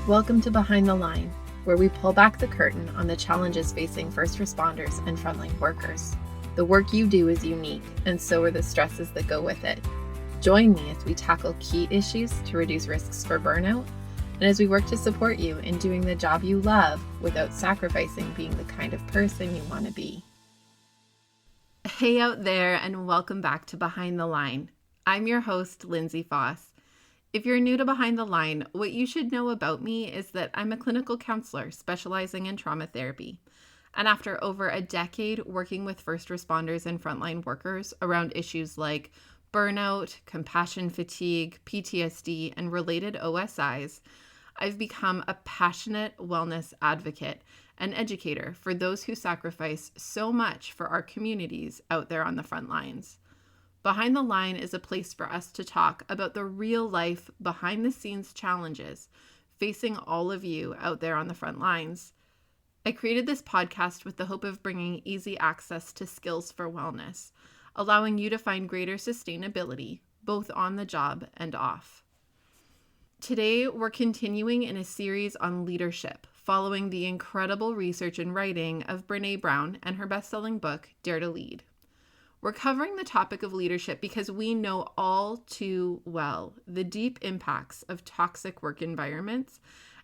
Welcome to Behind the Line, where we pull back the curtain on the challenges facing first responders and frontline workers. The work you do is unique, and so are the stresses that go with it. Join me as we tackle key issues to reduce risks for burnout, and as we work to support you in doing the job you love without sacrificing being the kind of person you want to be. Hey out there, and welcome back to Behind the Line. I'm your host, Lindsay Foss. If you're new to Behind the Line, what you should know about me is that I'm a clinical counselor specializing in trauma therapy. And after over a decade working with first responders and frontline workers around issues like burnout, compassion fatigue, PTSD, and related OSIs, I've become a passionate wellness advocate and educator for those who sacrifice so much for our communities out there on the front lines. Behind the Line is a place for us to talk about the real life, behind the scenes challenges facing all of you out there on the front lines. I created this podcast with the hope of bringing easy access to skills for wellness, allowing you to find greater sustainability, both on the job and off. Today, we're continuing in a series on leadership, following the incredible research and writing of Brené Brown and her best-selling book, Dare to Lead. We're covering the topic of leadership because we know all too well the deep impacts of toxic work environments,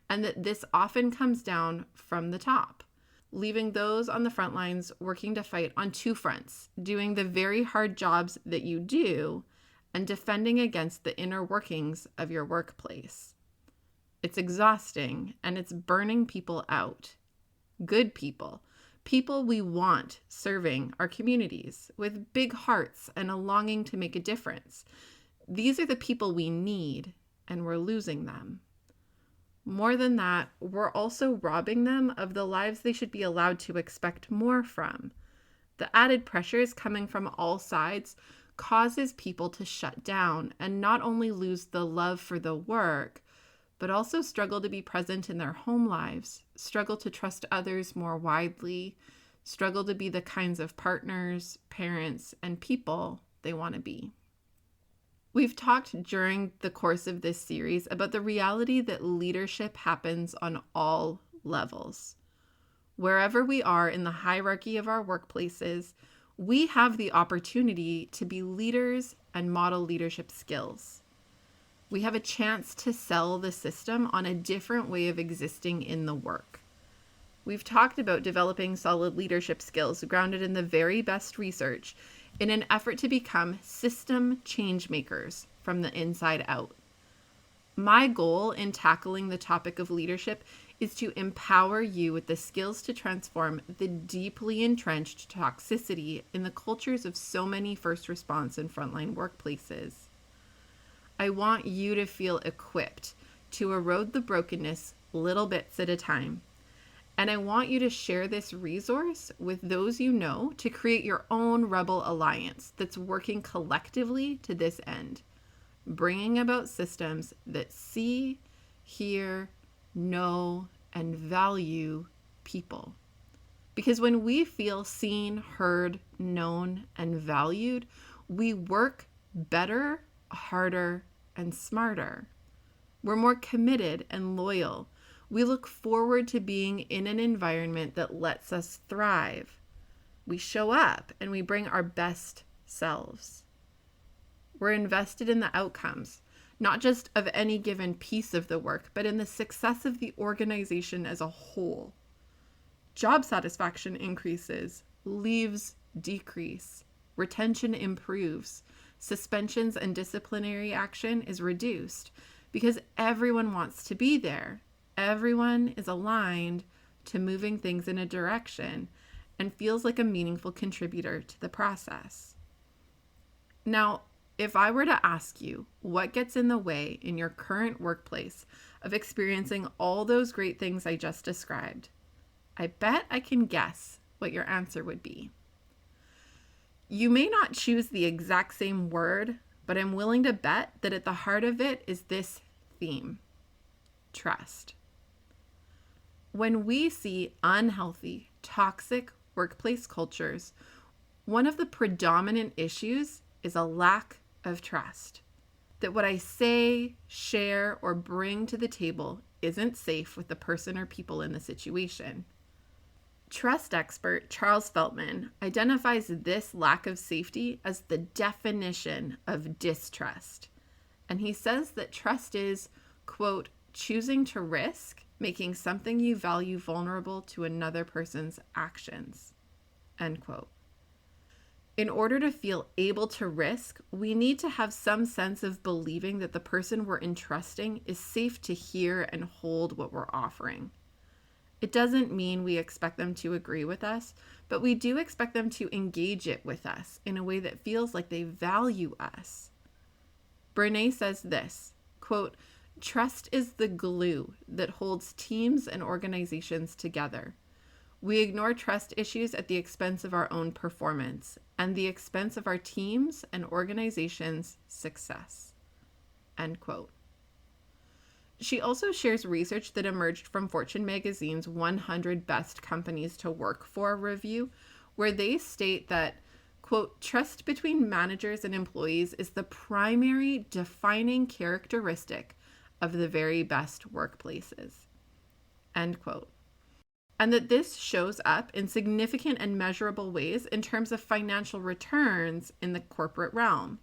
and that this often comes down from the top, leaving those on the front lines working to fight on two fronts, doing the very hard jobs that you do and defending against the inner workings of your workplace. It's exhausting, and it's burning people out. Good people we want serving our communities with big hearts and a longing to make a difference. These are the people we need, and we're losing them. More than that, we're also robbing them of the lives they should be allowed to expect more from. The added pressures coming from all sides causes people to shut down and not only lose the love for the work, but also struggle to be present in their home lives, struggle to trust others more widely, struggle to be the kinds of partners, parents, and people they want to be. We've talked during the course of this series about the reality that leadership happens on all levels. Wherever we are in the hierarchy of our workplaces, we have the opportunity to be leaders and model leadership skills. We have a chance to sell the system on a different way of existing in the work. We've talked about developing solid leadership skills grounded in the very best research in an effort to become system change makers from the inside out. My goal in tackling the topic of leadership is to empower you with the skills to transform the deeply entrenched toxicity in the cultures of so many first response and frontline workplaces. I want you to feel equipped to erode the brokenness little bits at a time. And I want you to share this resource with those you know to create your own rebel alliance that's working collectively to this end, bringing about systems that see, hear, know, and value people. Because when we feel seen, heard, known, and valued, we work better, harder, and smarter. We're more committed and loyal. We look forward to being in an environment that lets us thrive. We show up and we bring our best selves. We're invested in the outcomes, not just of any given piece of the work, but in the success of the organization as a whole. Job satisfaction increases, leaves decrease, retention improves, suspensions and disciplinary action is reduced because everyone wants to be there. Everyone is aligned to moving things in a direction and feels like a meaningful contributor to the process. Now, if I were to ask you what gets in the way in your current workplace of experiencing all those great things I just described, I bet I can guess what your answer would be. You may not choose the exact same word, but I'm willing to bet that at the heart of it is this theme: trust. When we see unhealthy, toxic workplace cultures, one of the predominant issues is a lack of trust. that what I say, share, or bring to the table isn't safe with the person or people in the situation. Trust expert Charles Feltman identifies this lack of safety as the definition of distrust. And he says that trust is, quote, choosing to risk making something you value vulnerable to another person's actions, end quote. In order to feel able to risk, we need to have some sense of believing that the person we're entrusting is safe to hear and hold what we're offering. It doesn't mean we expect them to agree with us, but we do expect them to engage it with us in a way that feels like they value us. Brené says this, quote, trust is the glue that holds teams and organizations together. We ignore trust issues at the expense of our own performance and the expense of our teams and organizations' success, end quote. She also shares research that emerged from Fortune magazine's 100 Best Companies to Work For review, where they state that, quote, trust between managers and employees is the primary defining characteristic of the very best workplaces, end quote. And that this shows up in significant and measurable ways in terms of financial returns in the corporate realm.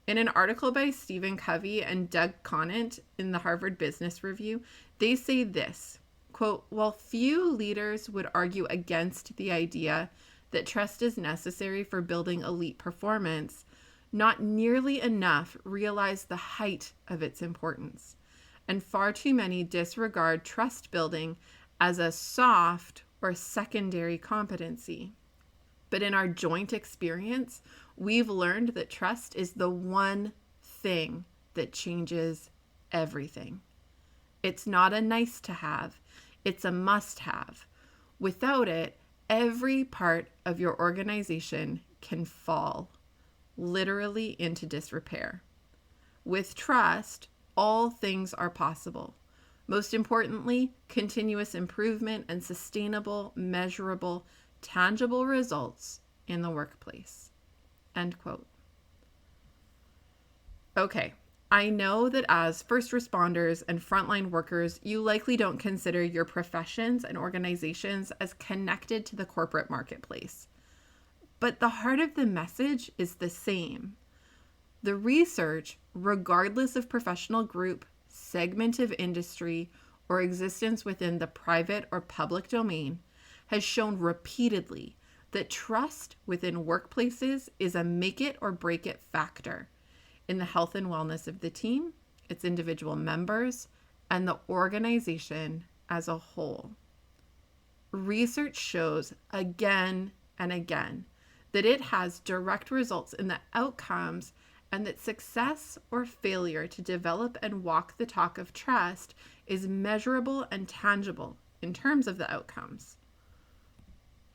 In an article by Stephen Covey and Doug Conant in the Harvard Business Review, they say this, quote, while few leaders would argue against the idea that trust is necessary for building elite performance, not nearly enough realize the height of its importance. And far too many disregard trust building as a soft or secondary competency. But in our joint experience, we've learned that trust is the one thing that changes everything. It's not a nice to have, it's a must have. Without it, every part of your organization can fall, literally into disrepair. With trust, all things are possible. Most importantly, continuous improvement and sustainable, measurable, tangible results in the workplace, end quote. Okay, I know that as first responders and frontline workers, you likely don't consider your professions and organizations as connected to the corporate marketplace. But the heart of the message is the same. The research, regardless of professional group, segment of industry, or existence within the private or public domain, has shown repeatedly that trust within workplaces is a make it or break it factor in the health and wellness of the team, its individual members, and the organization as a whole. Research shows again and again that it has direct results in the outcomes, and that success or failure to develop and walk the talk of trust is measurable and tangible in terms of the outcomes.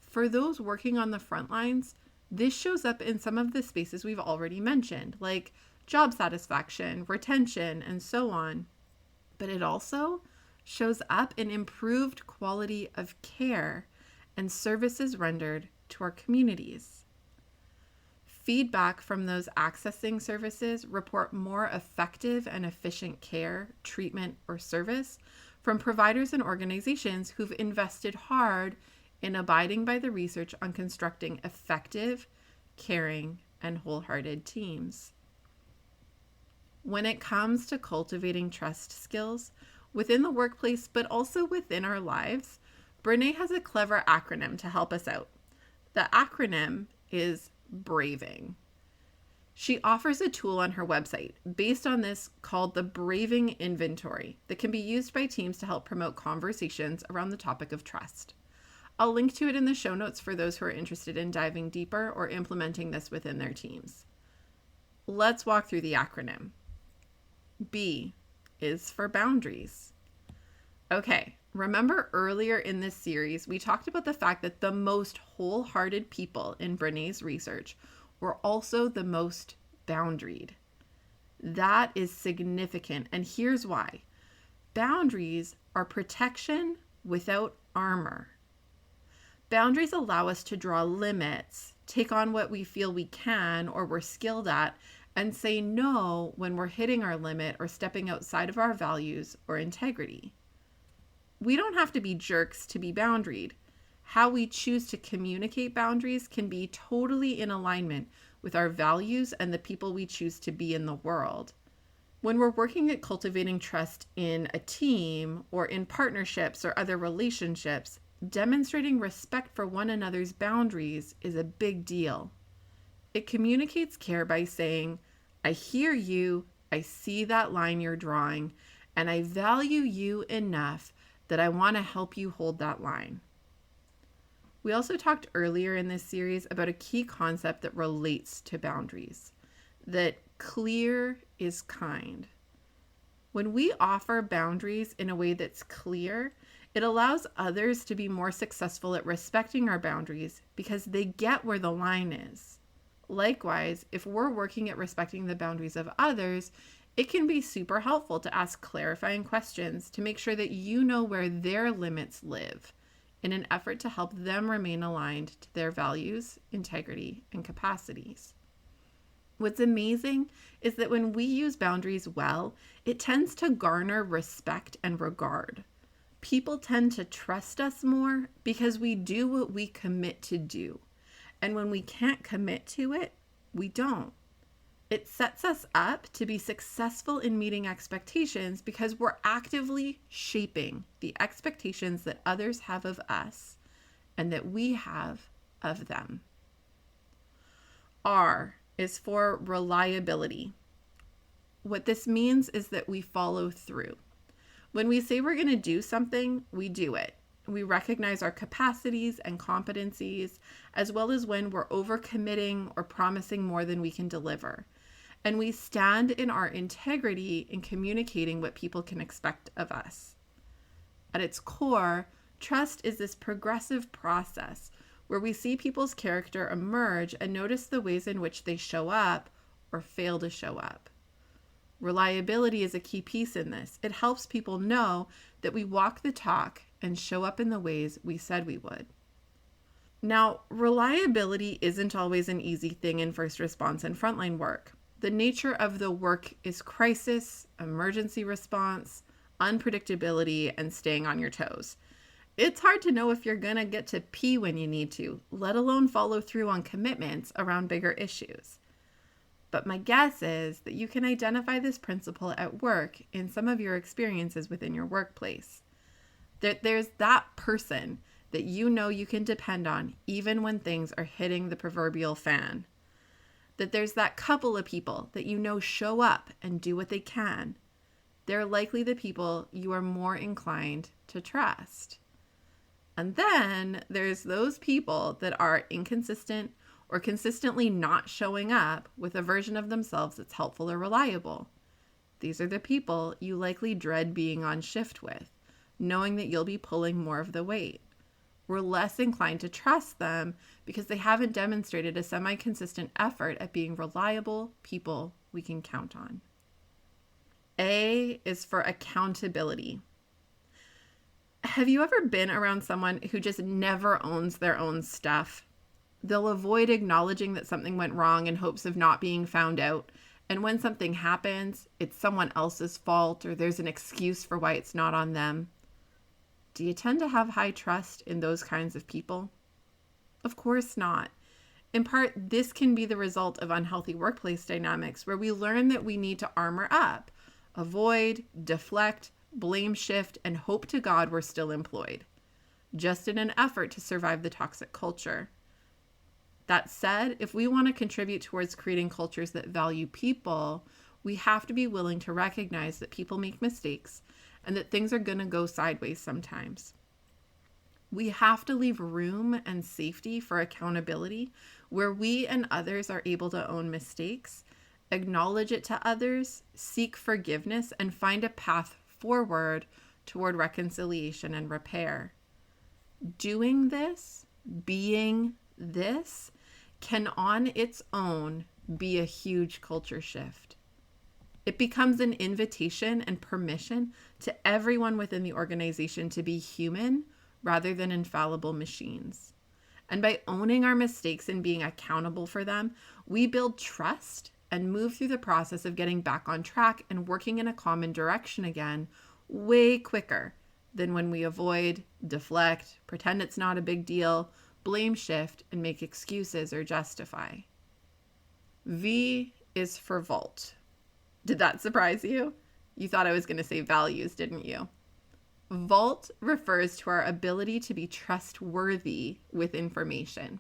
For those working on the front lines, this shows up in some of the spaces we've already mentioned, like job satisfaction, retention, and so on. But it also shows up in improved quality of care and services rendered to our communities. Feedback from those accessing services report more effective and efficient care, treatment, or service from providers and organizations who've invested hard in abiding by the research on constructing effective, caring, and wholehearted teams. When it comes to cultivating trust skills within the workplace, but also within our lives, Brené has a clever acronym to help us out. The acronym is BRAVING. She offers a tool on her website based on this called the Braving Inventory that can be used by teams to help promote conversations around the topic of trust. I'll link to it in the show notes for those who are interested in diving deeper or implementing this within their teams. Let's walk through the acronym. B is for boundaries. Okay, remember earlier in this series, we talked about the fact that the most wholehearted people in Brené's research were also the most boundaried. That is significant, and here's why. Boundaries are protection without armor. Boundaries allow us to draw limits, take on what we feel we can or we're skilled at, and say no when we're hitting our limit or stepping outside of our values or integrity. We don't have to be jerks to be boundaried. How we choose to communicate boundaries can be totally in alignment with our values and the people we choose to be in the world. When we're working at cultivating trust in a team or in partnerships or other relationships, demonstrating respect for one another's boundaries is a big deal. It communicates care by saying, I hear you, I see that line you're drawing, and I value you enough that I want to help you hold that line. We also talked earlier in this series about a key concept that relates to boundaries, that clear is kind. When we offer boundaries in a way that's clear, it allows others to be more successful at respecting our boundaries because they get where the line is. Likewise, if we're working at respecting the boundaries of others, it can be super helpful to ask clarifying questions to make sure that you know where their limits live in an effort to help them remain aligned to their values, integrity, and capacities. What's amazing is that when we use boundaries well, it tends to garner respect and regard. People tend to trust us more because we do what we commit to do. And when we can't commit to it, we don't. It sets us up to be successful in meeting expectations because we're actively shaping the expectations that others have of us and that we have of them. R is for reliability. What this means is that we follow through. When we say we're going to do something, we do it. We recognize our capacities and competencies, as well as when we're overcommitting or promising more than we can deliver. And we stand in our integrity in communicating what people can expect of us. At its core, trust is this progressive process where we see people's character emerge and notice the ways in which they show up or fail to show up. Reliability is a key piece in this. It helps people know that we walk the talk and show up in the ways we said we would. Now, reliability isn't always an easy thing in first response and frontline work. The nature of the work is crisis, emergency response, unpredictability, and staying on your toes. It's hard to know if you're going to get to pee when you need to, let alone follow through on commitments around bigger issues. But my guess is that you can identify this principle at work in some of your experiences within your workplace. That there's that person that you know you can depend on even when things are hitting the proverbial fan. That there's that couple of people that you know show up and do what they can. They're likely the people you are more inclined to trust. And then there's those people that are inconsistent or consistently not showing up with a version of themselves that's helpful or reliable. These are the people you likely dread being on shift with, knowing that you'll be pulling more of the weight. We're less inclined to trust them because they haven't demonstrated a semi-consistent effort at being reliable people we can count on. A is for accountability. Have you ever been around someone who just never owns their own stuff? They'll avoid acknowledging that something went wrong in hopes of not being found out. And when something happens, it's someone else's fault or there's an excuse for why it's not on them. Do you tend to have high trust in those kinds of people? Of course not. In part, this can be the result of unhealthy workplace dynamics where we learn that we need to armor up, avoid, deflect, blame shift, and hope to God we're still employed, just in an effort to survive the toxic culture. That said, if we want to contribute towards creating cultures that value people, we have to be willing to recognize that people make mistakes and that things are going to go sideways sometimes. We have to leave room and safety for accountability where we and others are able to own mistakes, acknowledge it to others, seek forgiveness, and find a path forward toward reconciliation and repair. Doing this, being this, can on its own be a huge culture shift. It becomes an invitation and permission to everyone within the organization to be human rather than infallible machines. And by owning our mistakes and being accountable for them, we build trust and move through the process of getting back on track and working in a common direction again way quicker than when we avoid, deflect, pretend it's not a big deal, blame shift, and make excuses or justify. V is for vault. Did that surprise you? You thought I was going to say values, didn't you? Vault refers to our ability to be trustworthy with information.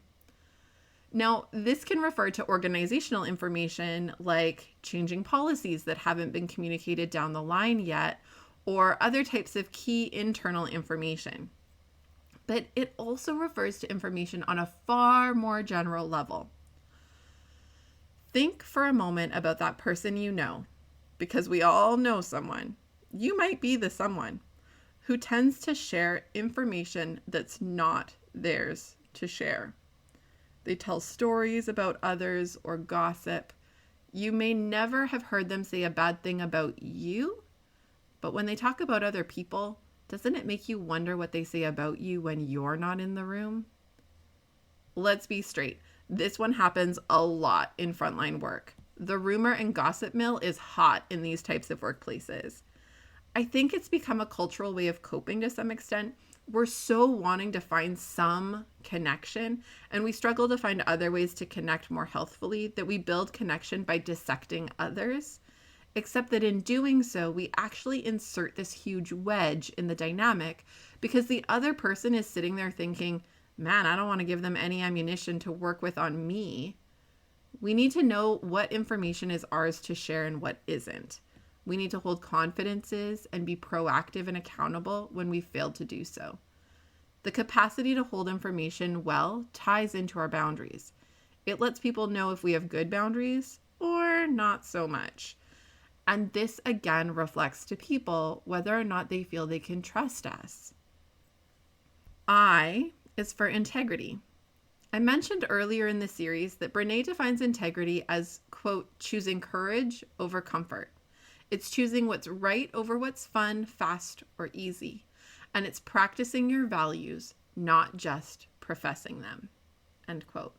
Now, this can refer to organizational information like changing policies that haven't been communicated down the line yet, or other types of key internal information. But it also refers to information on a far more general level. Think for a moment about that person you know, because we all know someone. You might be the someone who tends to share information that's not theirs to share. They tell stories about others or gossip. You may never have heard them say a bad thing about you, but when they talk about other people, doesn't it make you wonder what they say about you when you're not in the room? Let's be straight. This one happens a lot in frontline work. The rumor and gossip mill is hot in these types of workplaces. I think it's become a cultural way of coping to some extent. We're so wanting to find some connection, and we struggle to find other ways to connect more healthfully, that we build connection by dissecting others, except that in doing so, we actually insert this huge wedge in the dynamic because the other person is sitting there thinking, man, I don't want to give them any ammunition to work with on me. We need to know what information is ours to share and what isn't. We need to hold confidences and be proactive and accountable when we failed to do so. The capacity to hold information well ties into our boundaries. It lets people know if we have good boundaries or not so much. And this again reflects to people whether or not they feel they can trust us. I is for integrity. I mentioned earlier in the series that Brené defines integrity as, quote, choosing courage over comfort. It's choosing what's right over what's fun, fast, or easy. And it's practicing your values, not just professing them, end quote.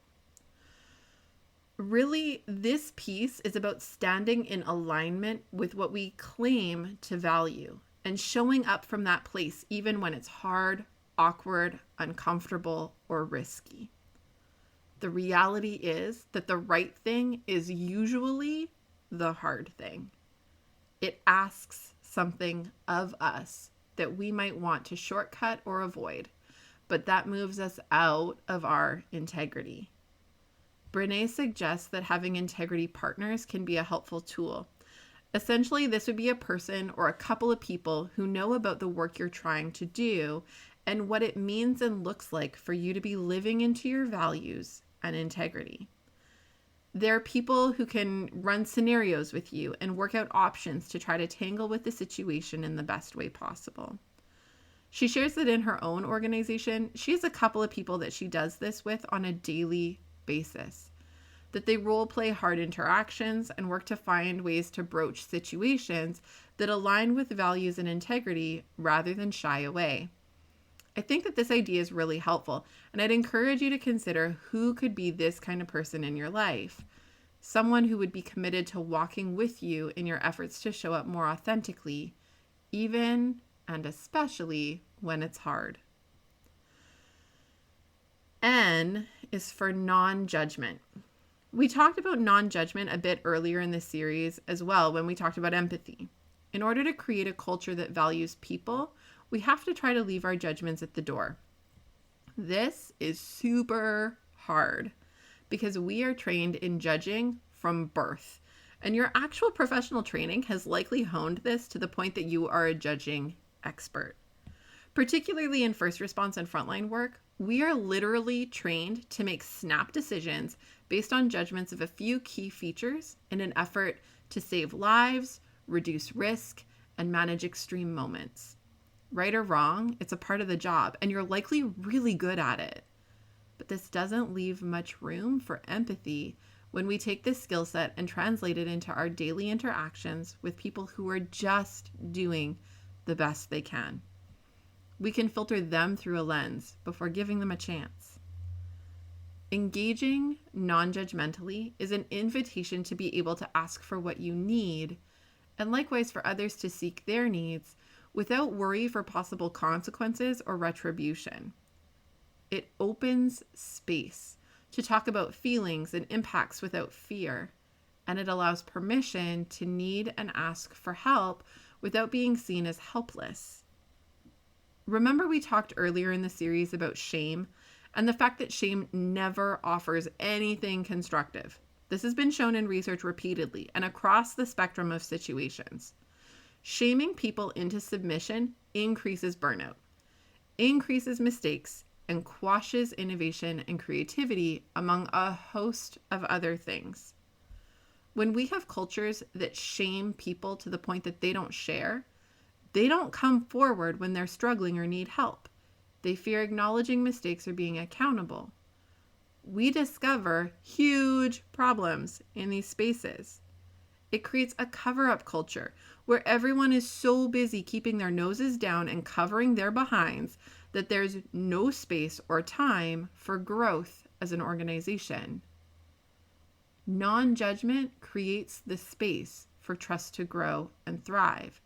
Really, this piece is about standing in alignment with what we claim to value and showing up from that place even when it's hard, awkward, uncomfortable, or risky. The reality is that the right thing is usually the hard thing. It asks something of us that we might want to shortcut or avoid, but that moves us out of our integrity. Brené suggests that having integrity partners can be a helpful tool. Essentially, this would be a person or a couple of people who know about the work you're trying to do and what it means and looks like for you to be living into your values and integrity. They're people who can run scenarios with you and work out options to try to tangle with the situation in the best way possible. She shares that in her own organization, she has a couple of people that she does this with on a daily basis, that they role play hard interactions and work to find ways to broach situations that align with values and integrity rather than shy away. I think that this idea is really helpful, and I'd encourage you to consider who could be this kind of person in your life. Someone who would be committed to walking with you in your efforts to show up more authentically, even and especially when it's hard. N is for non-judgment. We talked about non-judgment a bit earlier in this series as well when we talked about empathy. In order to create a culture that values people, we have to try to leave our judgments at the door. This is super hard because we are trained in judging from birth, and your actual professional training has likely honed this to the point that you are a judging expert. Particularly in first response and frontline work, we are literally trained to make snap decisions based on judgments of a few key features in an effort to save lives, reduce risk, and manage extreme moments. Right or wrong, it's a part of the job, and you're likely really good at it. But this doesn't leave much room for empathy when we take this skill set and translate it into our daily interactions with people who are just doing the best they can. We can filter them through a lens before giving them a chance. Engaging non-judgmentally is an invitation to be able to ask for what you need, and likewise for others to seek their needs without worry for possible consequences or retribution. It opens space to talk about feelings and impacts without fear, and it allows permission to need and ask for help without being seen as helpless. Remember, we talked earlier in the series about shame and the fact that shame never offers anything constructive. This has been shown in research repeatedly and across the spectrum of situations. Shaming people into submission increases burnout, increases mistakes, and quashes innovation and creativity, among a host of other things. When we have cultures that shame people to the point that they don't share, they don't come forward when they're struggling or need help. They fear acknowledging mistakes or being accountable. We discover huge problems in these spaces. It creates a cover-up culture where everyone is so busy keeping their noses down and covering their behinds that there's no space or time for growth as an organization. Non-judgment creates the space for trust to grow and thrive,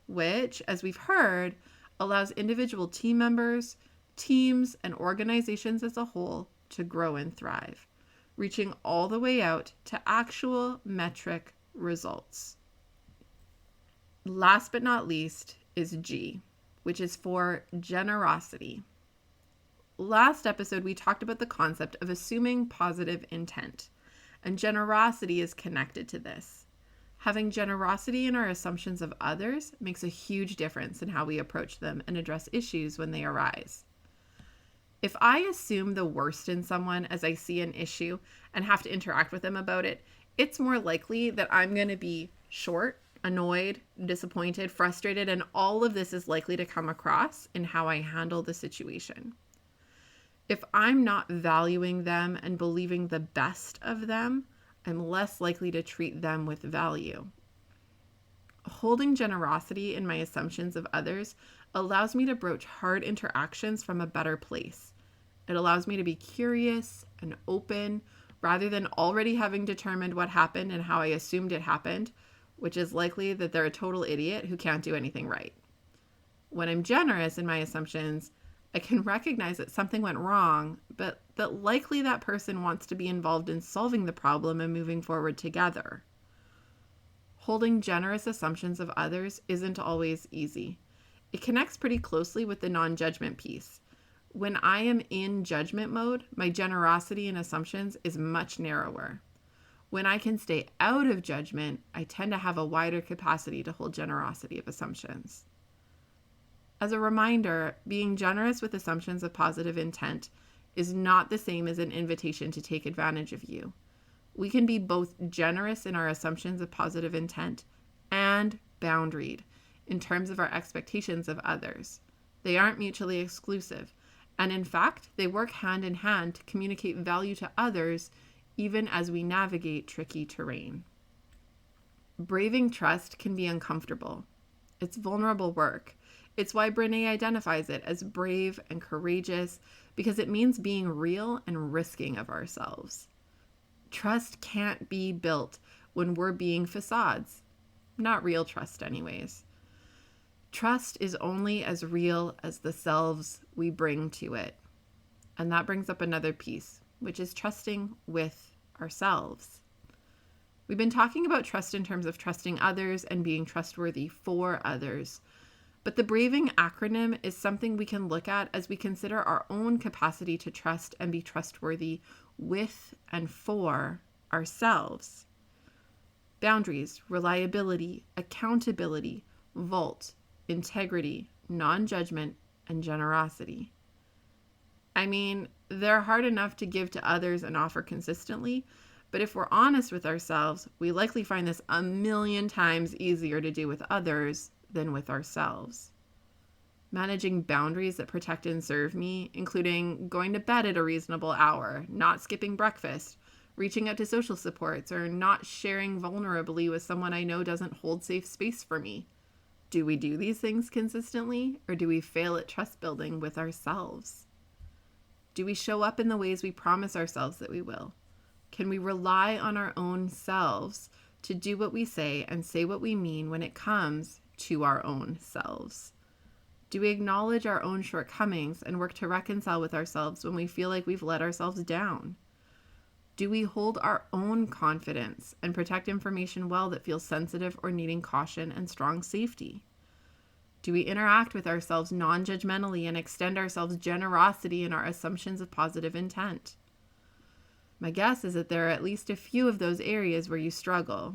which, as we've heard, allows individual team members, teams, and organizations as a whole to grow and thrive, reaching all the way out to actual metric results. Last but not least is G, which is for generosity. Last episode, we talked about the concept of assuming positive intent, and generosity is connected to this. Having generosity in our assumptions of others makes a huge difference in how we approach them and address issues when they arise. If I assume the worst in someone as I see an issue and have to interact with them about it, it's more likely that I'm going to be short, annoyed, disappointed, frustrated, and all of this is likely to come across in how I handle the situation. If I'm not valuing them and believing the best of them, I'm less likely to treat them with value. Holding generosity in my assumptions of others allows me to broach hard interactions from a better place. It allows me to be curious and open rather than already having determined what happened and how I assumed it happened, which is likely that they're a total idiot who can't do anything right. When I'm generous in my assumptions, I can recognize that something went wrong, but that likely that person wants to be involved in solving the problem and moving forward together. Holding generous assumptions of others isn't always easy. It connects pretty closely with the non-judgment piece. When I am in judgment mode, my generosity and assumptions is much narrower. When I can stay out of judgment, I tend to have a wider capacity to hold generosity of assumptions. As a reminder, being generous with assumptions of positive intent is not the same as an invitation to take advantage of you. We can be both generous in our assumptions of positive intent and boundaried in terms of our expectations of others. They aren't mutually exclusive, and in fact, they work hand in hand to communicate value to others even as we navigate tricky terrain. Braving trust can be uncomfortable. It's vulnerable work. It's why Brené identifies it as brave and courageous, because it means being real and risking of ourselves. Trust can't be built when we're being facades. Not real trust anyways. Trust is only as real as the selves we bring to it. And that brings up another piece, which is trusting with ourselves. We've been talking about trust in terms of trusting others and being trustworthy for others. But the Braving acronym is something we can look at as we consider our own capacity to trust and be trustworthy with and for ourselves. Boundaries, reliability, accountability, vault, integrity, non-judgment, and generosity. I mean, they're hard enough to give to others and offer consistently, but if we're honest with ourselves, we likely find this 1,000,000 times easier to do with others than with ourselves. Managing boundaries that protect and serve me, including going to bed at a reasonable hour, not skipping breakfast, reaching out to social supports, or not sharing vulnerably with someone I know doesn't hold safe space for me. Do we do these things consistently, or do we fail at trust building with ourselves? Do we show up in the ways we promise ourselves that we will? Can we rely on our own selves to do what we say and say what we mean when it comes to our own selves? Do we acknowledge our own shortcomings and work to reconcile with ourselves when we feel like we've let ourselves down? Do we hold our own confidence and protect information well that feels sensitive or needing caution and strong safety? Do we interact with ourselves non-judgmentally and extend ourselves generosity in our assumptions of positive intent? My guess is that there are at least a few of those areas where you struggle,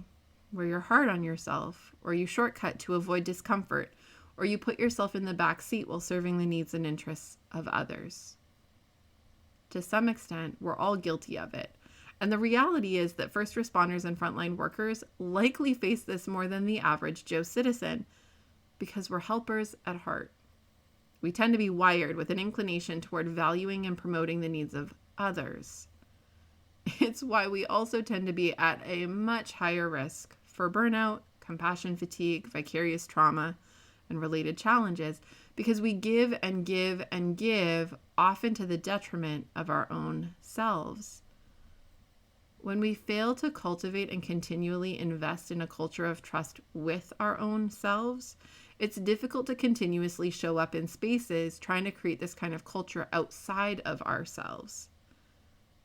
where you're hard on yourself, or you shortcut to avoid discomfort, or you put yourself in the back seat while serving the needs and interests of others. To some extent, we're all guilty of it. And the reality is that first responders and frontline workers likely face this more than the average Joe citizen because we're helpers at heart. We tend to be wired with an inclination toward valuing and promoting the needs of others. It's why we also tend to be at a much higher risk for burnout, compassion fatigue, vicarious trauma, and related challenges because we give and give and give, often to the detriment of our own selves. When we fail to cultivate and continually invest in a culture of trust with our own selves, it's difficult to continuously show up in spaces trying to create this kind of culture outside of ourselves.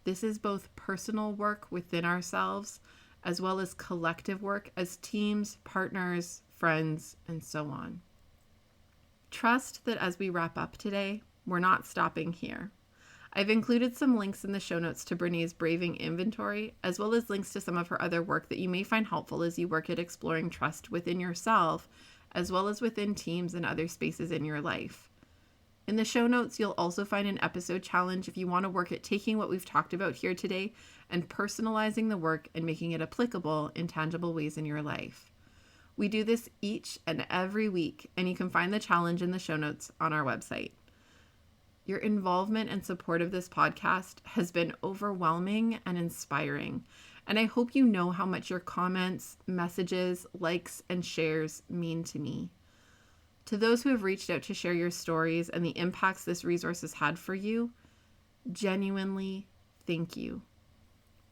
This is both personal work within ourselves as well as collective work as teams, partners, friends, and so on. Trust that as we wrap up today, we're not stopping here. I've included some links in the show notes to Brené's Braving Inventory, as well as links to some of her other work that you may find helpful as you work at exploring trust within yourself, as well as within teams and other spaces in your life. In the show notes, you'll also find an episode challenge if you want to work at taking what we've talked about here today and personalizing the work and making it applicable in tangible ways in your life. We do this each and every week, and you can find the challenge in the show notes on our website. Your involvement and support of this podcast has been overwhelming and inspiring, and I hope you know how much your comments, messages, likes, and shares mean to me. To those who have reached out to share your stories and the impacts this resource has had for you, genuinely thank you.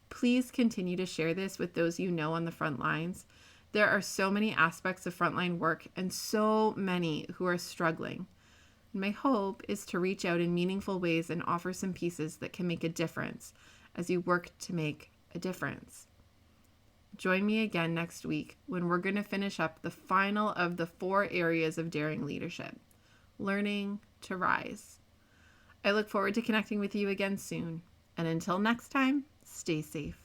Please continue to share this with those you know on the front lines. There are so many aspects of frontline work and so many who are struggling. My hope is to reach out in meaningful ways and offer some pieces that can make a difference as you work to make a difference. Join me again next week when we're going to finish up the final of the 4 areas of daring leadership, learning to rise. I look forward to connecting with you again soon. And until next time, stay safe.